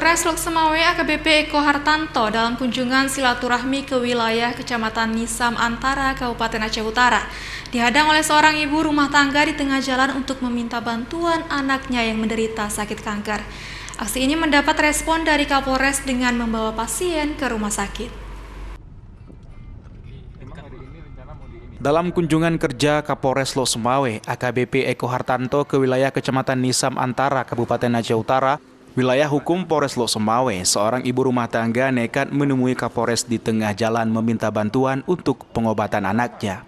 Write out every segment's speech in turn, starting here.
Kapolres Loksemawe AKBP Eko Hartanto dalam kunjungan silaturahmi ke wilayah Kecamatan Nisam Antara, Kabupaten Aceh Utara, dihadang oleh seorang ibu rumah tangga di tengah jalan untuk meminta bantuan anaknya yang menderita sakit kanker. Aksi ini mendapat respon dari Kapolres dengan membawa pasien ke rumah sakit. Dalam kunjungan kerja Kapolres Loksemawe AKBP Eko Hartanto ke wilayah Kecamatan Nisam Antara, Kabupaten Aceh Utara, wilayah hukum Polres Loksemawe, seorang ibu rumah tangga nekat menemui Kapolres di tengah jalan meminta bantuan untuk pengobatan anaknya.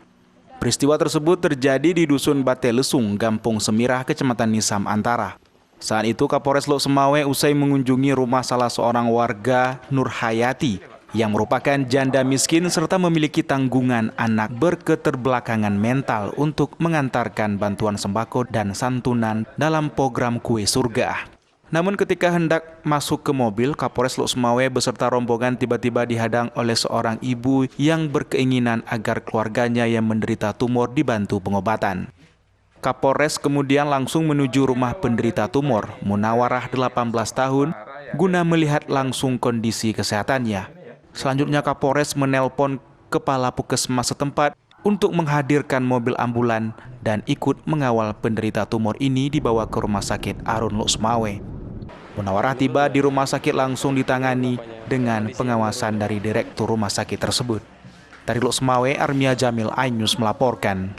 Peristiwa tersebut terjadi di Dusun Bate Lesung, Gampung Semirah, Kecamatan Nisam Antara. Saat itu Kapolres Loksemawe usai mengunjungi rumah salah seorang warga, Nur Hayati, yang merupakan janda miskin serta memiliki tanggungan anak berketerbelakangan mental untuk mengantarkan bantuan sembako dan santunan dalam program Kue Surga. Namun ketika hendak masuk ke mobil, Kapolres Loksemawe beserta rombongan tiba-tiba dihadang oleh seorang ibu yang berkeinginan agar keluarganya yang menderita tumor dibantu pengobatan. Kapolres kemudian langsung menuju rumah penderita tumor, Munawarah 18 tahun, guna melihat langsung kondisi kesehatannya. Selanjutnya Kapolres menelpon kepala puskesmas setempat untuk menghadirkan mobil ambulan dan ikut mengawal penderita tumor ini dibawa ke Rumah Sakit Arun Loksemawe. Munawarah tiba di rumah sakit langsung ditangani dengan pengawasan dari direktur rumah sakit tersebut. Dari Loksemawe, Armia Jamil, iNews melaporkan.